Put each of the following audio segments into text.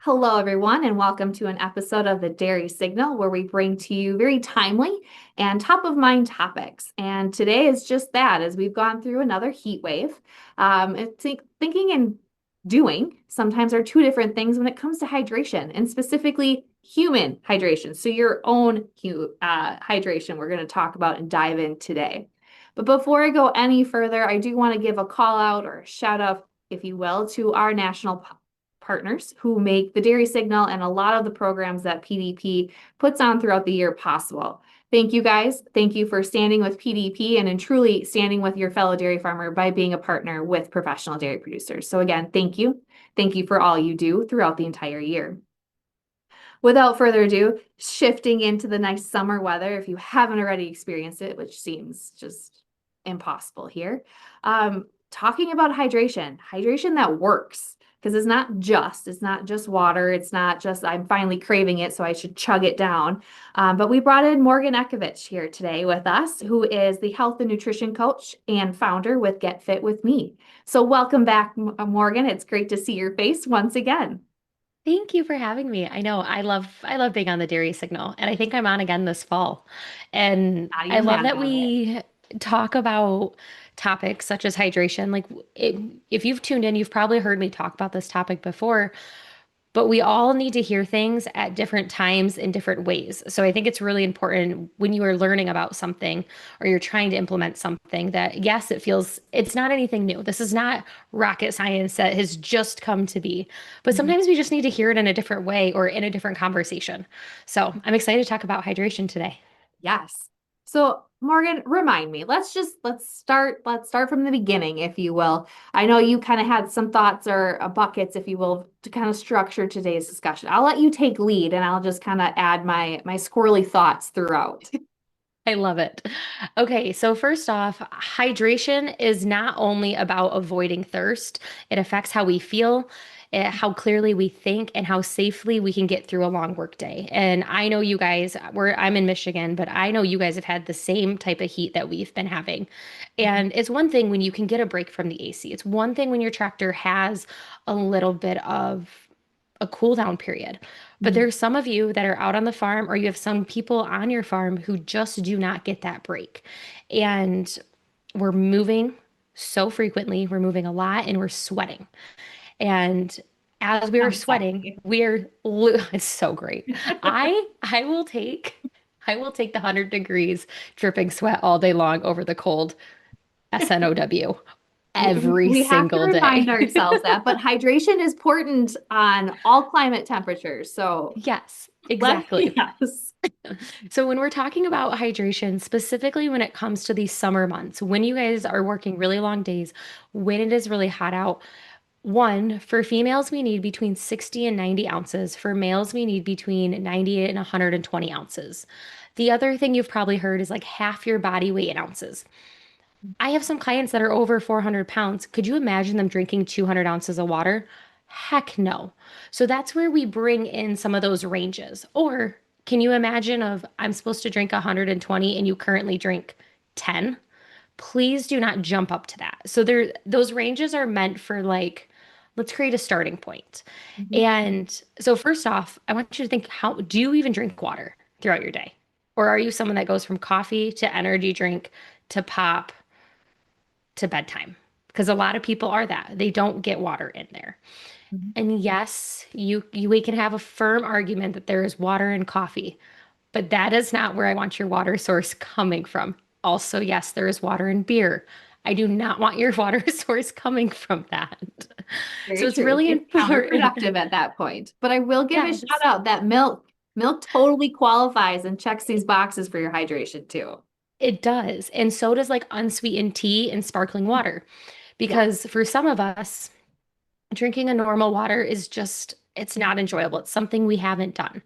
Hello, everyone, and welcome to an episode of the Dairy Signal, where we bring to you very timely and top of mind topics. And today is just that, as we've gone through another heat wave. Thinking and doing sometimes are two different things when it comes to hydration, and specifically human hydration. So, your own hydration, we're going to talk about and dive in today. But before I go any further, I do want to give a call out or a shout out, if you will, to our national partners who make the Dairy Signal and a lot of the programs that PDP puts on throughout the year possible. Thank you guys. Thank you for standing with PDP and in truly standing with your fellow dairy farmer by being a partner with professional dairy producers. So again, thank you. Thank you for all you do throughout the entire year. Without further ado, shifting into the nice summer weather, if you haven't already experienced it, which seems just impossible here, talking about hydration that works. Because it's not just water. It's not just I'm finally craving it, so I should chug it down. But we brought in Morgan Ekovich here today with us, who is the health and nutrition coach and founder with Get Fit With Me. So welcome back, Morgan. It's great to see your face once again. Thank you for having me. I know I love being on the Dairy Signal, and I think I'm on again this fall. And Not I even love mad that about it. we talk about topics such as hydration. If you've tuned in, you've probably heard me talk about this topic before, but we all need to hear things at different times in different ways. So I think it's really important when you are learning about something or you're trying to implement something that, yes, it's not anything new. This is not rocket science that has just come to be. But Mhm. sometimes we just need to hear it in a different way or in a different conversation. So I'm excited to talk about hydration today. Yes. So Morgan, remind me. Let's start from the beginning, if you will. I know you kind of had some thoughts or buckets, if you will, to kind of structure today's discussion. I'll let you take lead and I'll just kind of add my squirrely thoughts throughout. I love it. Okay, so first off, hydration is not only about avoiding thirst, it affects how we feel, how clearly we think, and how safely we can get through a long work day. And I know you guys, I'm in Michigan, but I know you guys have had the same type of heat that we've been having. And it's one thing when you can get a break from the AC. It's one thing when your tractor has a little bit of a cool down period. But Mhm. there's some of you that are out on the farm, or you have some people on your farm who just do not get that break. And we're moving so frequently, we're moving a lot, and we're sweating. And as we are Sounds sweating, sexy. it's so great. I will take the 100 degrees dripping sweat all day long over the cold SNOW every We have to single remind day. ourselves that, but hydration is important on all climate temperatures. So Yes, let exactly. yes. So when we're talking about hydration, specifically when it comes to these summer months, when you guys are working really long days, when it is really hot out, one, for females, we need between 60 and 90 ounces. For males, we need between 90 and 120 ounces. The other thing you've probably heard is like half your body weight in ounces. I have some clients that are over 400 pounds. Could you imagine them drinking 200 ounces of water? Heck no. So that's where we bring in some of those ranges. Or can you imagine of I'm supposed to drink 120 and you currently drink 10? Please do not jump up to that. So those ranges are meant for like let's create a starting point. Mhm. And so first off, I want you to think how do you even drink water throughout your day? Or are you someone that goes from coffee to energy drink to pop to bedtime? Because a lot of people are that. They don't get water in there. Mhm. And yes, we can have a firm argument that there is water in coffee, but that is not where I want your water source coming from. Also, yes, there is water in beer. I do not want your water source coming from that. So Very it's true. really It's important. counterproductive at that point. But I will give a shout Yes, out that milk totally qualifies and checks these boxes for your hydration too. it does. And so does like unsweetened tea and sparkling water. Yep. Because for some of us, drinking a normal water is just, it's not enjoyable. It's something we haven't done.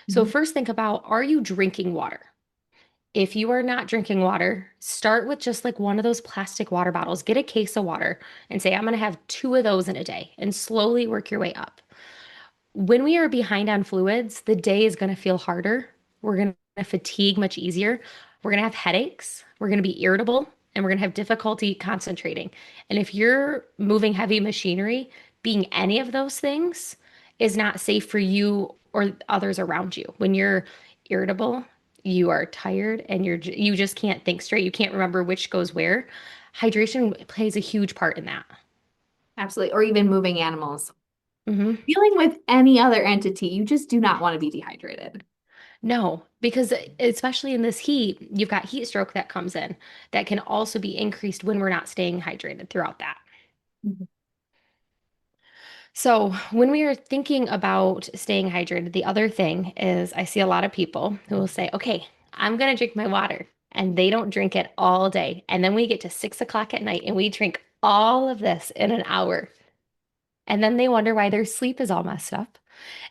So Mhm. first think about, are you drinking water? If you are not drinking water, start with just like one of those plastic water bottles. Get a case of water and say, I'm going to have two of those in a day and slowly work your way up. When we are behind on fluids, the day is going to feel harder. We're going to fatigue much easier. We're going to have headaches. We're going to be irritable and we're going to have difficulty concentrating. And if you're moving heavy machinery, being any of those things, is not safe for you or others around you. When you're irritable, you are tired and you just can't think straight. You can't remember which goes where. Hydration plays a huge part in that. Absolutely. Or even moving animals. Hmm. Dealing with any other entity, you just do not want to be dehydrated. No, because especially in this heat, you've got heat stroke that comes in that can also be increased when we're not staying hydrated throughout that. Mhm. So, when we are thinking about staying hydrated, the other thing is I see a lot of people who will say, okay, I'm going to drink my water. And they don't drink it all day. And then we get to 6 o'clock at night and we drink all of this in an hour. And then they wonder why their sleep is all messed up.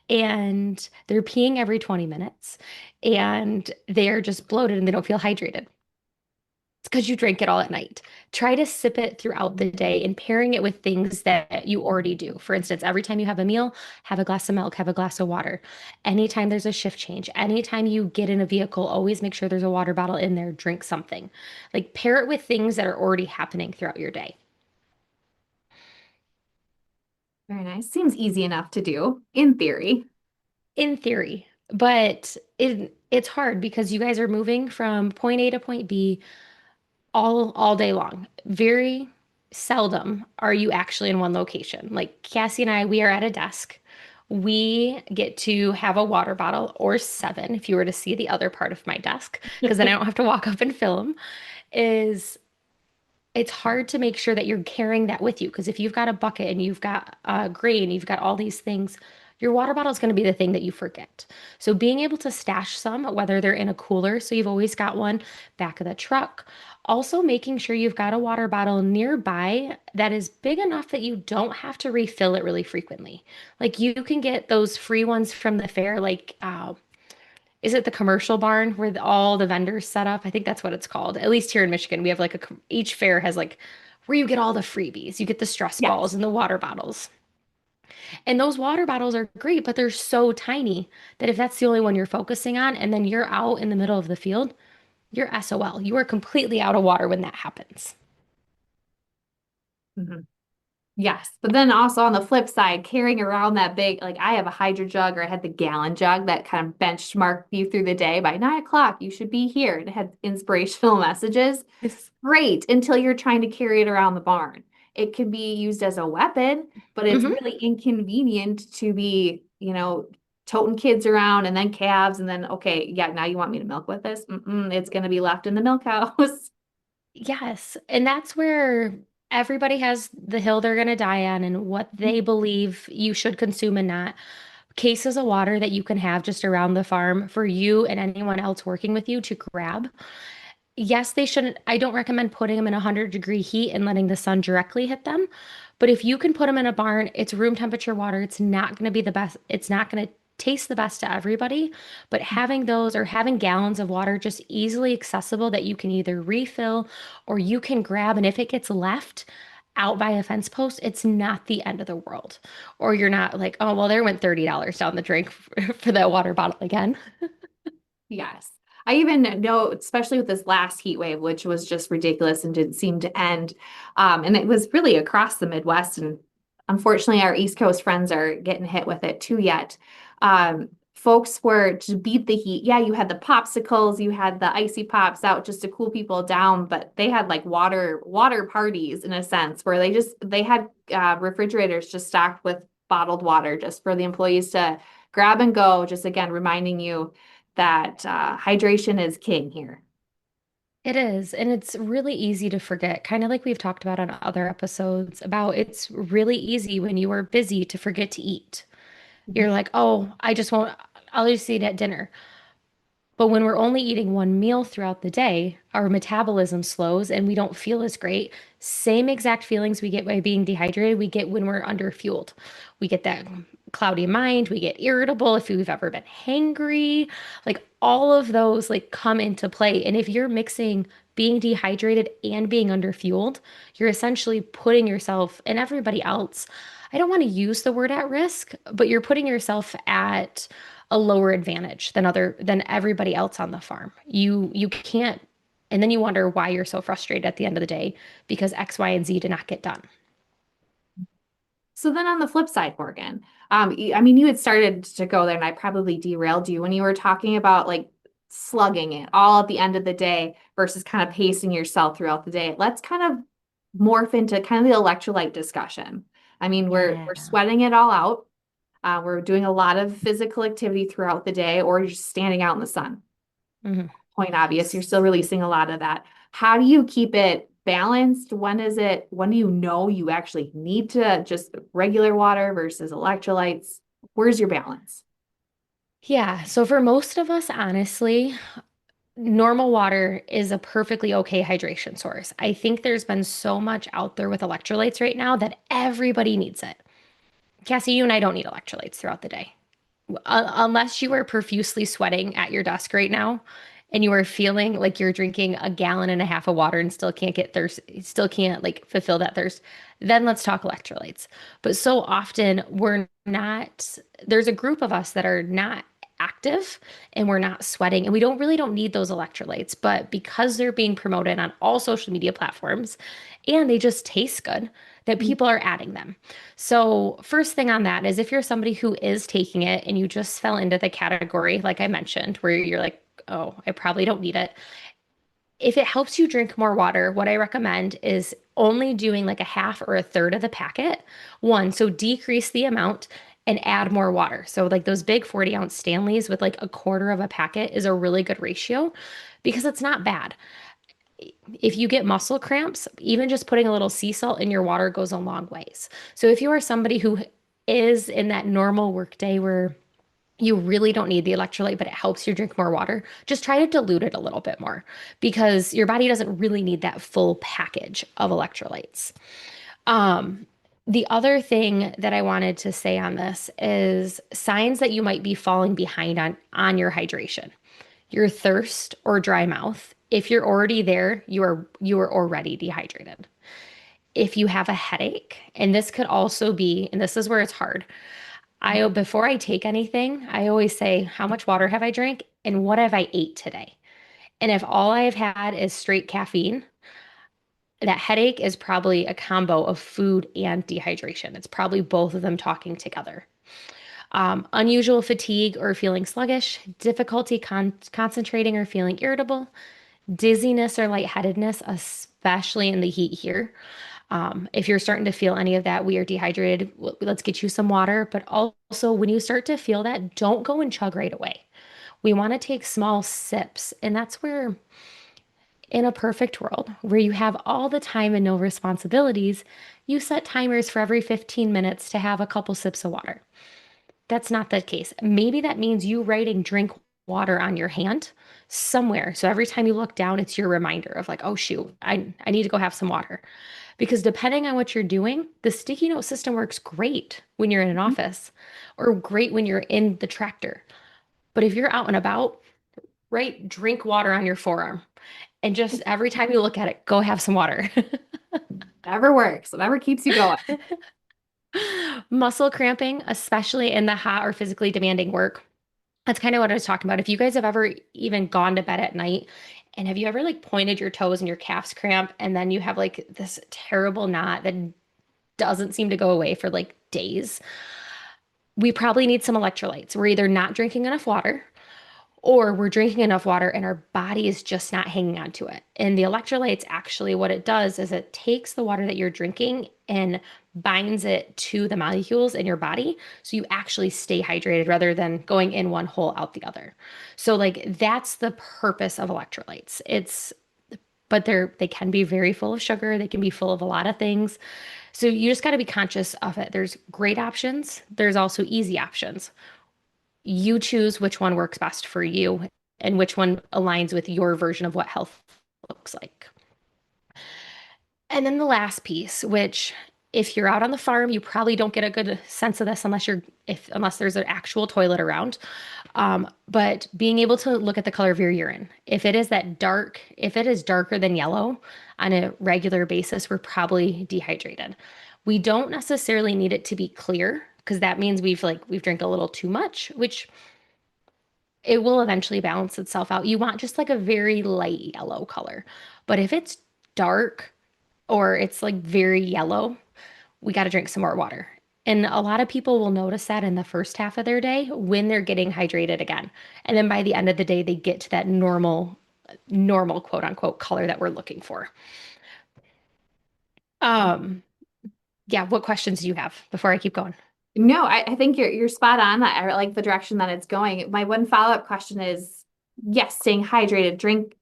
And they're peeing every 20 minutes. And they're just bloated and they don't feel hydrated. It's because you drank it all at night. Try to sip it throughout the day and pairing it with things that you already do. For instance, every time you have a meal, have a glass of milk, have a glass of water. Anytime there's a shift change, anytime you get in a vehicle, always make sure there's a water bottle in there, drink something. Like pair it with things that are already happening throughout your day. Very nice. Seems easy enough to do in theory. In theory, but it's hard because you guys are moving from point A to point B all day long. Very seldom are you actually in one location. Like Cassie and I, we are at a desk. We get to have a water bottle or seven if you were to see the other part of my desk, because then I don't have to walk up and fill them. Is it's hard to make sure that you're carrying that with you because if you've got a bucket and you've got grain, you've got all these things, your water bottle is going to be the thing that you forget. So being able to stash some, whether they're in a cooler, so you've always got one back of the truck, also making sure you've got a water bottle nearby that is big enough that you don't have to refill it really frequently. Like you can get those free ones from the fair, like is it the commercial barn where all the vendors set up? I think that's what it's called. At least here in Michigan, we have like each fair has like where you get all the freebies. You get the stress balls Yes. and the water bottles. And those water bottles are great, but they're so tiny that if that's the only one you're focusing on and then you're out in the middle of the field, you're SOL. You are completely out of water when that happens. Mhm. Yes. But then also on the flip side, carrying around that big, like I have a hydro jug or I had the gallon jug that kind of benchmarked you through the day. By 9 o'clock, you should be here. It had inspirational messages. Yes. Great until you're trying to carry it around the barn. It can be used as a weapon, but it's Hmm. really inconvenient to be, toting kids around and then calves and then, okay, yeah, now you want me to milk with this? It's going to be left in the milk house. Yes. And that's where everybody has the hill they're going to die on and what they believe you should consume and not. Cases of water that you can have just around the farm for you and anyone else working with you to grab. Yes, they shouldn't. I don't recommend putting them in 100-degree heat and letting the sun directly hit them. But if you can put them in a barn, it's room temperature water. It's not going to be the best. It's not going to taste the best to everybody. But having those or having gallons of water just easily accessible that you can either refill or you can grab. And if it gets left out by a fence post, it's not the end of the world. Or you're not like, oh, well, there went $30 down the drink for that water bottle again. Yes. I even know, especially with this last heat wave, which was just ridiculous and didn't seem to end. And it was really across the Midwest. And unfortunately, our East Coast friends are getting hit with it too yet. Folks were to beat the heat. Yeah, you had the popsicles, you had the icy pops out just to cool people down, but they had like water parties in a sense where they had refrigerators just stocked with bottled water just for the employees to grab and go. Just again, reminding you that hydration is king here. It is, and it's really easy to forget, kind of like we've talked about on other episodes about it's really easy when you are busy to forget to eat. You're like, oh, I'll just eat at dinner. But when we're only eating one meal throughout the day, our metabolism slows and we don't feel as great. Same exact feelings we get by being dehydrated, we get when we're underfueled. We get that cloudy mind, we get irritable if we've ever been hangry. Like all of those like come into play. And if you're mixing being dehydrated and being underfueled, you're essentially putting yourself and everybody else, I don't want to use the word at risk, but you're putting yourself at a lower advantage than everybody else on the farm. You can't, and then you wonder why you're so frustrated at the end of the day because X, Y, and Z did not get done. So then on the flip side, Morgan, I mean, you had started to go there and I probably derailed you when you were talking about like slugging it all at the end of the day versus kind of pacing yourself throughout the day. Let's kind of morph into kind of the electrolyte discussion. I mean, we're Yeah. sweating it all out. We're doing a lot of physical activity throughout the day, or you're just standing out in the sun. Mhm. Point obvious, you're still releasing a lot of that. How do you keep it balanced? When do you know you actually need to just regular water versus electrolytes? Where's your balance? Yeah. So for most of us, honestly, normal water is a perfectly okay hydration source. I think there's been so much out there with electrolytes right now that everybody needs it. Cassie, you and I don't need electrolytes throughout the day. Unless you are profusely sweating at your desk right now and you are feeling like you're drinking a gallon and a half of water and still can't get thirst, still can't like fulfill that thirst, then let's talk electrolytes. But so often we're not, there's a group of us that are not active and we're not sweating and we don't need those electrolytes, but because they're being promoted on all social media platforms and they just taste good, that people are adding them. So, first thing on that is if you're somebody who is taking it and you just fell into the category, like I mentioned, where you're like, oh, I probably don't need it. If it helps you drink more water, what I recommend is only doing like a half or a third of the packet. One, so decrease the amount and add more water. So, like those big 40-ounce Stanleys with like a quarter of a packet is a really good ratio because it's not bad. If you get muscle cramps, even just putting a little sea salt in your water goes a long ways. So if you are somebody who is in that normal work day where you really don't need the electrolyte, but it helps you drink more water, just try to dilute it a little bit more because your body doesn't really need that full package of electrolytes. Um, the other thing that I wanted to say on this is signs that you might be falling behind on your hydration, your thirst or dry mouth. If you're already there, you are already dehydrated. If you have a headache, and this could also be, and this is where it's hard. I before I take anything, I always say, how much water have I drank and what have I ate today? And if all I've had is straight caffeine, that headache is probably a combo of food and dehydration. It's probably both of them talking together. Unusual fatigue or feeling sluggish, difficulty concentrating or feeling irritable, dizziness or lightheadedness, especially in the heat here. If you're starting to feel any of that, we are dehydrated. Let's get you some water. But also, when you start to feel that, don't go and chug right away. We want to take small sips. And that's where, in a perfect world where you have all the time and no responsibilities, you set timers for every 15 minutes to have a couple sips of water. That's not the case. Maybe that means you writing drink water on your hand somewhere. So every time you look down, it's your reminder of like, oh shoot, I need to go have some water. Because depending on what you're doing, the sticky note system works great when you're in an office or great when you're in the tractor. But if you're out and about, right, drink water on your forearm. And just every time you look at it, go have some water. Whatever works, whatever keeps you going. Muscle cramping, especially in the hot or physically demanding work. That's kind of what I was talking about. If you guys have ever even gone to bed at night and have you ever like pointed your toes and your calves cramp and then you have like this terrible knot that doesn't seem to go away for like days, we probably need some electrolytes. We're either not drinking enough water or we're drinking enough water and our body is just not hanging on to it. And the electrolytes actually, what it does is it takes the water that you're drinking and binds it to the molecules in your body. So you actually stay hydrated rather than going in one hole out the other. So, like, that's the purpose of electrolytes. But they can be very full of sugar, they can be full of a lot of things. So you just got to be conscious of it. There's great options, there's also easy options. You choose which one works best for you and which one aligns with your version of what health looks like. And then the last piece, which if you're out on the farm, you probably don't get a good sense of this unless there's an actual toilet around. But being able to look at the color of your urine, if it is darker than yellow on a regular basis, we're probably dehydrated. We don't necessarily need it to be clear because that means we've drank a little too much, which it will eventually balance itself out. You want just like a very light yellow color. But if it's dark or it's like very yellow, we got to drink some more water. And a lot of people will notice that in the first half of their day when they're getting hydrated again. And then by the end of the day, they get to that normal quote unquote color that we're looking for. Um, yeah, what questions do you have before I keep going? No, I think you're spot on. I like the direction that it's going. My one follow-up question is, yes, staying hydrated, drink,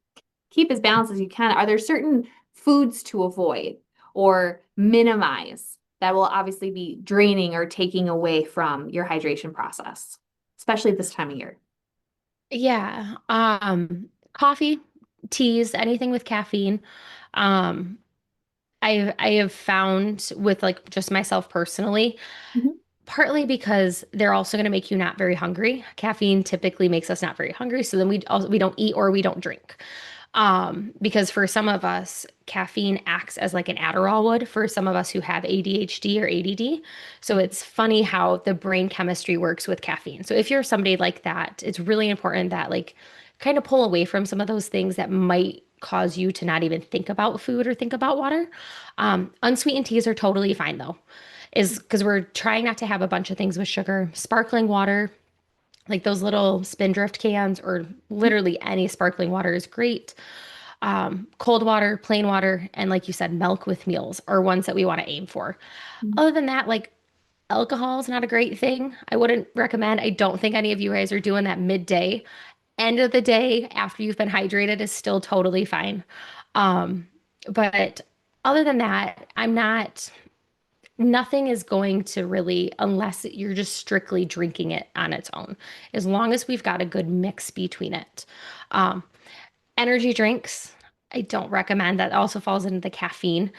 keep as balanced as you can. Are there certain foods to avoid or minimize that will obviously be draining or taking away from your hydration process, especially this time of year? Yeah, coffee, teas, anything with caffeine. Um, I have found with like just myself personally, Mhm. partly because they're also going to make you not very hungry. Caffeine typically makes us not very hungry, so then we don't eat or we don't drink. Because for some of us, caffeine acts as like an Adderall would for some of us who have ADHD or ADD. So it's funny how the brain chemistry works with caffeine. So if you're somebody like that, it's really important that like kind of pull away from some of those things that might cause you to not even think about food or think about water. Unsweetened teas are totally fine though, is because we're trying not to have a bunch of things with sugar. Sparkling water, like those little Spindrift cans, or literally any sparkling water is great. Cold water, plain water, and like you said, milk with meals are ones that we want to aim for. Mhm. Other than that, like alcohol is not a great thing. I wouldn't recommend. I don't think any of you guys are doing that midday. End of the day after you've been hydrated is still totally fine. Um, but other than that, nothing is going to really, unless you're just strictly drinking it on its own, as long as we've got a good mix between it. Um, Energy drinks, I don't recommend. That also falls into the caffeine.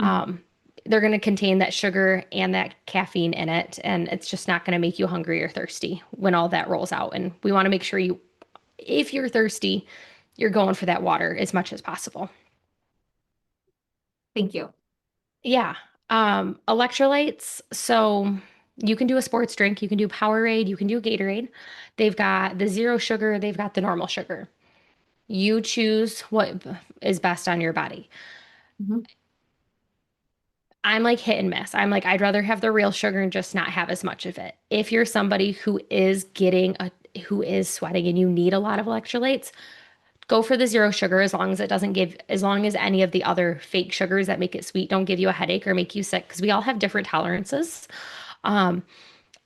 Mhm. Um, they're going to contain that sugar and that caffeine in it, and it's just not going to make you hungry or thirsty when all that rolls out. And we want to make sure if you're thirsty, you're going for that water as much as possible. Thank you. Yeah. Electrolytes. So you can do a sports drink, you can do Powerade, you can do Gatorade. They've got the zero sugar, they've got the normal sugar. You choose what is best on your body. Mhm. I'm like hit and miss. I'm like, I'd rather have the real sugar and just not have as much of it. If you're somebody who is sweating and you need a lot of electrolytes, go for the zero sugar as long as any of the other fake sugars that make it sweet don't give you a headache or make you sick, because we all have different tolerances. Um,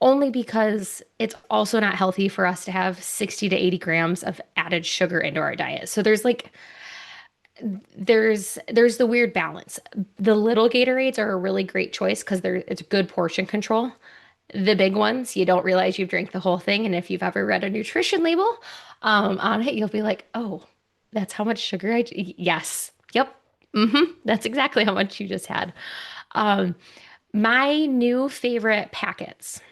Only because it's also not healthy for us to have 60 to 80 grams of added sugar into our diet. So there's the weird balance. The little Gatorades are a really great choice because it's good portion control. The big ones, you don't realize you've drank the whole thing. And if you've ever read a nutrition label on it, you'll be like, oh, that's how much sugar yes. Yep. That's exactly how much you just had. Um, my new favorite packets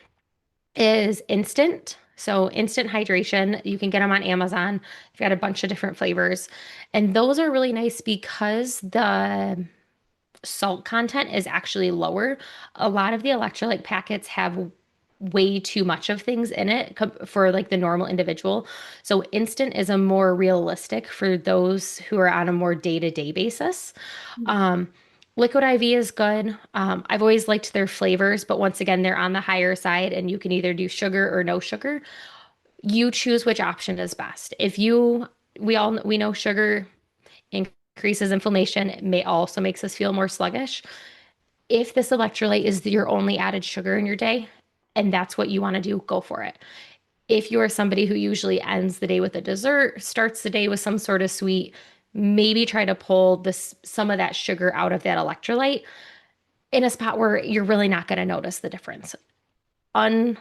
is instant. So instant hydration. You can get them on Amazon. They've got a bunch of different flavors. And those are really nice because the salt content is actually lower. A lot of the electrolyte packets have way too much of things in it for like the normal individual. So instant is a more realistic for those who are on a more day-to-day basis. Um, Liquid IV is good. I've always liked their flavors, but once again, they're on the higher side and you can either do sugar or no sugar. You choose which option is best. We know sugar increases inflammation. It may also makes us feel more sluggish. If this electrolyte is your only added sugar in your day and that's what you want to do, go for it. If you are somebody who usually ends the day with a dessert, starts the day with some sort of sweet, maybe try to pull some of that sugar out of that electrolyte in a spot where you're really not going to notice the difference. Un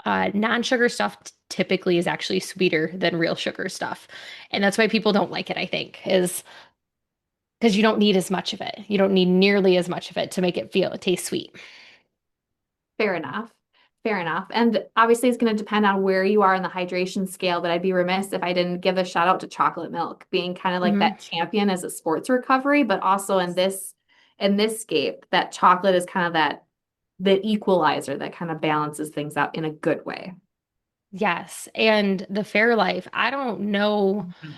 Non-sugar stuff typically is actually sweeter than real sugar stuff. And that's why people don't like it, I think, is because you don't need as much of it. You don't need nearly as much of it to make it taste sweet. Fair enough. Fair enough. And obviously, it's going to depend on where you are in the hydration scale, but I'd be remiss if I didn't give a shout out to chocolate milk being kind of like Hmm. that champion as a sports recovery, but also in this scape, that chocolate is kind of that the equalizer that kind of balances things out in a good way. Yes. And the Fairlife, I don't know. Mhm.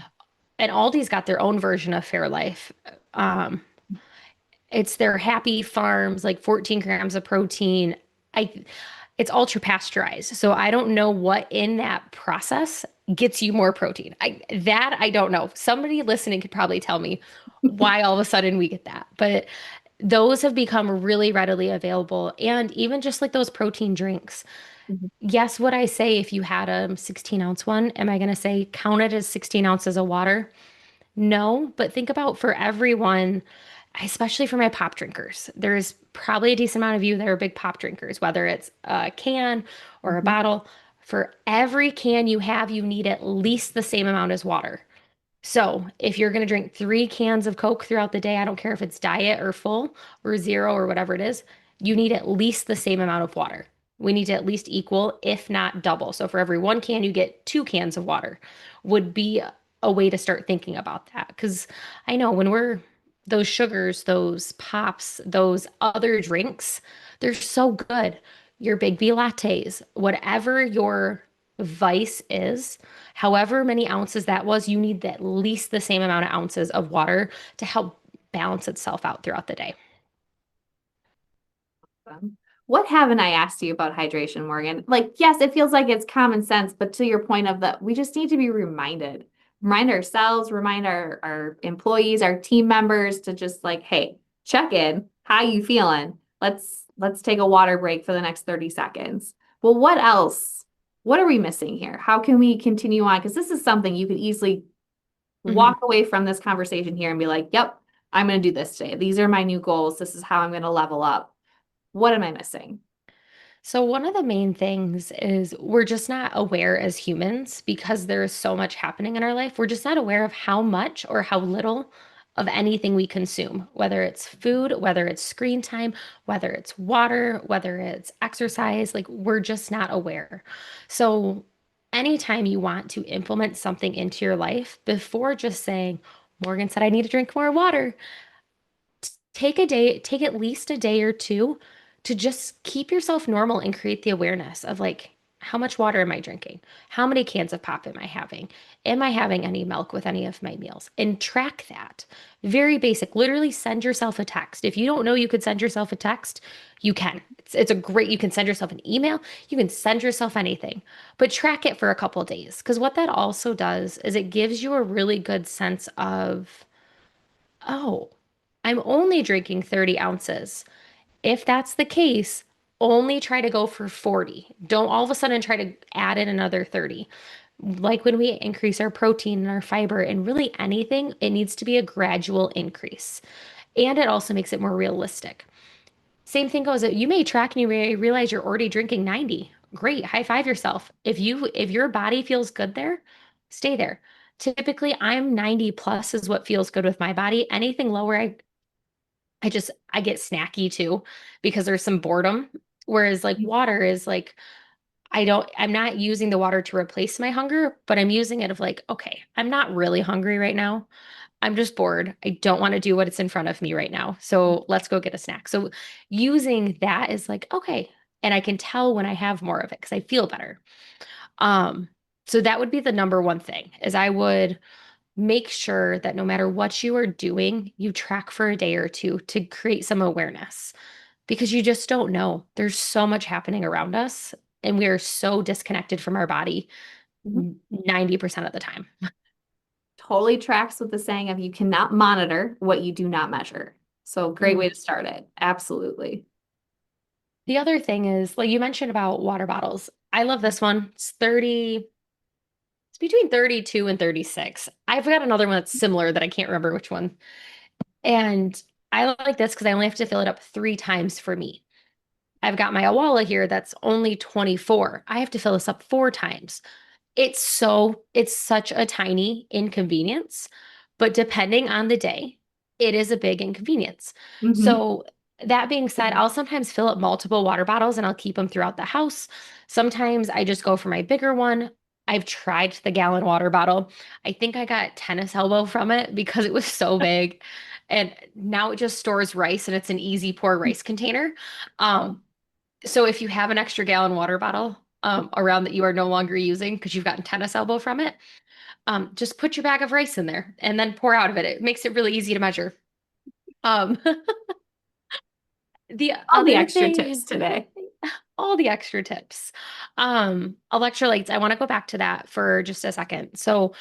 And Aldi's got their own version of Fairlife. Um, it's their Happy Farms, like 14 grams of protein. I it's ultra pasteurized. So I don't know what in that process gets you more protein. I don't know. Somebody listening could probably tell me why all of a sudden we get that. But those have become really readily available. And even just like those protein drinks. Mhm. Yes, would I say if you had a 16-ounce one, am I going to say count it as 16 ounces of water? No, but think about for everyone, especially for my pop drinkers, there's probably a decent amount of you that are big pop drinkers, whether it's a can or a Mhm. bottle. For every can you have, you need at least the same amount as water. So if you're going to drink 3 cans of Coke throughout the day, I don't care if it's diet or full or zero or whatever it is, you need at least the same amount of water. We need to at least equal, if not double. So for every 1 can, you get 2 cans of water, would be a way to start thinking about that. Because I know when we're those sugars, those pops, those other drinks, they're so good. Your Big B lattes, whatever your vice is, however many ounces that was, you need at least the same amount of ounces of water to help balance itself out throughout the day. What haven't I asked you about hydration, Morgan? Like, yes, it feels like it's common sense, but to your point of that, we just need to be reminded, remind ourselves, remind our employees, our team members to just like, hey, check in. How you feeling? Let's take a water break for the next 30 seconds. Well, what else? What are we missing here? How can we continue on? Because this is something you could easily Mhm. walk away from this conversation here and be like, yep, I'm going to do this today. These are my new goals. This is how I'm going to level up. What am I missing? So, one of the main things is we're just not aware as humans because there is so much happening in our life. We're just not aware of how much or how little of anything we consume, whether it's food, whether it's screen time, whether it's water, whether it's exercise. Like, we're just not aware. So, anytime you want to implement something into your life, before just saying, Morgan said I need to drink more water, take a day, take at least a day or two to just keep yourself normal and create the awareness of like, how much water am I drinking? How many cans of pop am I having? Am I having any milk with any of my meals? And track that. Very basic. Literally send yourself a text. If you don't know you could send yourself a text, you can. It's a great, you can send yourself an email, you can send yourself anything, but track it for a couple of days. Because what that also does is it gives you a really good sense of, oh, I'm only drinking 30 ounces. If that's the case, only try to go for 40. Don't all of a sudden try to add in another 30. Like when we increase our protein and our fiber and really anything, it needs to be a gradual increase. And it also makes it more realistic. Same thing goes, you may track and you may realize you're already drinking 90. Great, high five yourself. If your body feels good there, stay there. Typically, I'm 90 plus is what feels good with my body. Anything lower, I get snacky too because there's some boredom. Whereas like water is like I'm not using the water to replace my hunger, but I'm using it of like, okay, I'm not really hungry right now. I'm just bored. I don't want to do what's in front of me right now. So let's go get a snack. So using that is like, okay. And I can tell when I have more of it because I feel better. Um, so that would be the number one thing is I would make sure that no matter what you are doing, you track for a day or two to create some awareness because you just don't know. There's so much happening around us and we are so disconnected from our body Mhm. 90% of the time. Totally tracks with the saying of you cannot monitor what you do not measure. So great way Mhm. to start it. Absolutely. The other thing is, like you mentioned about water bottles. I love this one. It's between 32 and 36. I've got another one that's similar that I can't remember which one. And I like this because I only have to fill it up 3 times for me. I've got my Awala here that's only 24. I have to fill this up 4 times. It's such a tiny inconvenience, but depending on the day, it is a big inconvenience. Hmm. So that being said, I'll sometimes fill up multiple water bottles and I'll keep them throughout the house. Sometimes I just go for my bigger one. I've tried the gallon water bottle. I think I got tennis elbow from it because it was so big. And now it just stores rice and it's an easy pour rice container. Um, so if you have an extra gallon water bottle around that you are no longer using because you've gotten tennis elbow from it, just put your bag of rice in there and then pour out of it. It makes it really easy to measure. Um, the All the other extra tips thing, today. all the extra tips. Electrolytes, I want to go back to that for just a second. So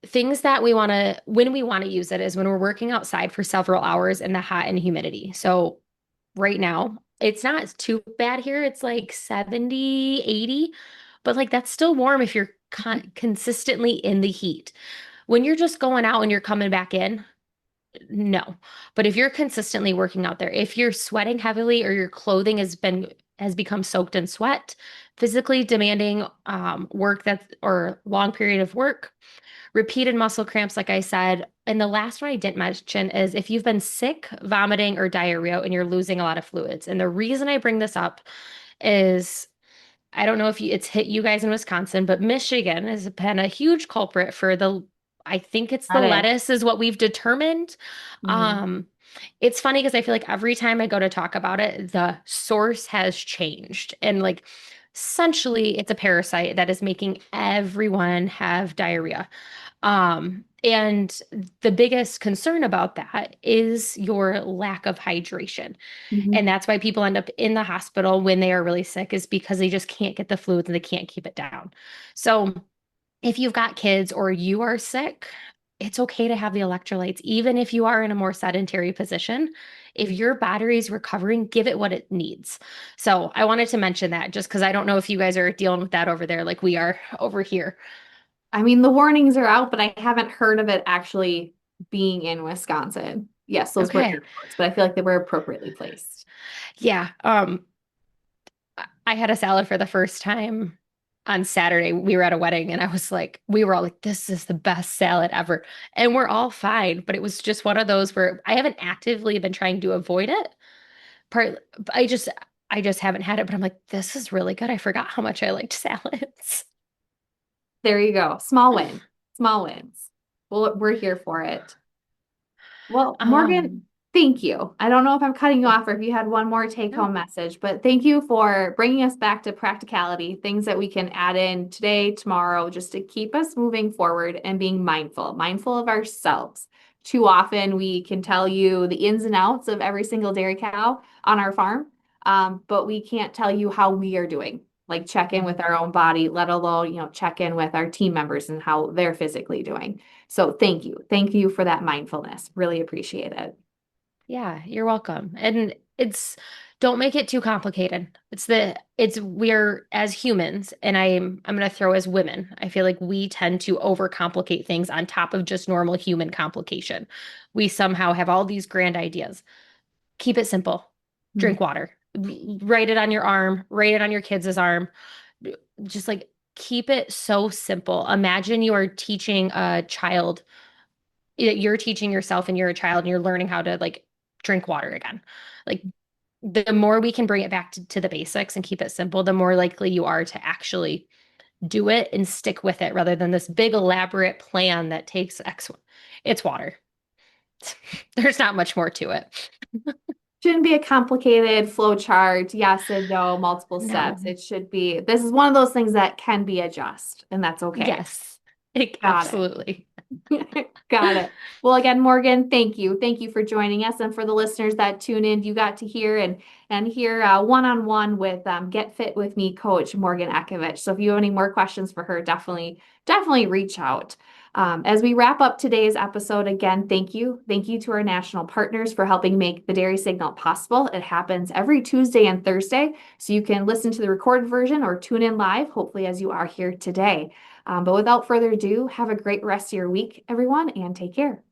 things that we want to, when we want to use it is when we're working outside for several hours in the hot and humidity. So right now, it's not too bad here. It's like 70, 80, but like that's still warm if you're consistently in the heat. When you're just going out and you're coming back in, no. But if you're consistently working out there, if you're sweating heavily or your clothing has become soaked in sweat, physically demanding work that's or long period of work, repeated muscle cramps, like I said. And the last one I didn't mention is if you've been sick, vomiting, or diarrhea and you're losing a lot of fluids. And the reason I bring this up is I don't know if it's hit you guys in Wisconsin, but Michigan has been a huge culprit for I think it's the Got it. lettuce is what we've determined. Mhm. Um, it's funny because I feel like every time I go to talk about it, the source has changed. And like essentially it's a parasite that is making everyone have diarrhea. And the biggest concern about that is your lack of hydration. Mhm. And that's why people end up in the hospital when they are really sick, is because they just can't get the fluids and they can't keep it down. So if you've got kids or you are sick, it's okay to have the electrolytes, even if you are in a more sedentary position. If your battery is recovering, give it what it needs. So I wanted to mention that just because I don't know if you guys are dealing with that over there like we are over here. I mean, the warnings are out, but I haven't heard of it actually being in Wisconsin. Yes, those were Okay. airports, but I feel like they were appropriately placed. Yeah. I had a salad for the first time on Saturday. We were at a wedding and I was like, we were all like, this is the best salad ever. And we're all fine. But it was just one of those where I haven't actively been trying to avoid it. Part I just haven't had it, but I'm like, this is really good. I forgot how much I liked salads. There you go. Small win. Small wins. Well, we're here for it. Well, Morgan, Um, thank you. I don't know if I'm cutting you off or if you had one more take no. home message, but thank you for bringing us back to practicality, things that we can add in today, tomorrow, just to keep us moving forward and being mindful of ourselves. Too often we can tell you the ins and outs of every single dairy cow on our farm, but we can't tell you how we are doing. Like check in with Mhm. our own body, let alone, check in with our team members and how they're physically doing. So thank you. Thank you for that mindfulness. Really appreciate it. Yeah, you're welcome. And don't make it too complicated. We're as humans, and I'm gonna throw as women. I feel like we tend to overcomplicate things on top of just normal human complication. We somehow have all these grand ideas. Keep it simple. Mm. Drink water. Write it on your arm, write it on your kids' arm. Just like keep it so simple. Imagine you are teaching a child, you're teaching yourself and you're a child and you're learning how to like drink water again. Like the more we can bring it back to the basics and keep it simple, the more likely you are to actually do it and stick with it rather than this big elaborate plan that takes X. It's water. There's not much more to it. Shouldn't be a complicated flow chart, yes and no, multiple steps. No. It should be, this is one of those things that can be adjusted, and that's okay. Yes. Got it. Absolutely. Got it. Well, again, Morgan, thank you. Thank you for joining us. And for the listeners that tune in, you got to hear and hear one-on-one with Get Fit with Me coach Morgan Ekovich. So if you have any more questions for her, definitely reach out. As we wrap up today's episode, again, thank you. Thank you to our national partners for helping make the Dairy Signal possible. It happens every Tuesday and Thursday, so you can listen to the recorded version or tune in live, hopefully as you are here today. But without further ado, have a great rest of your week, everyone, and take care.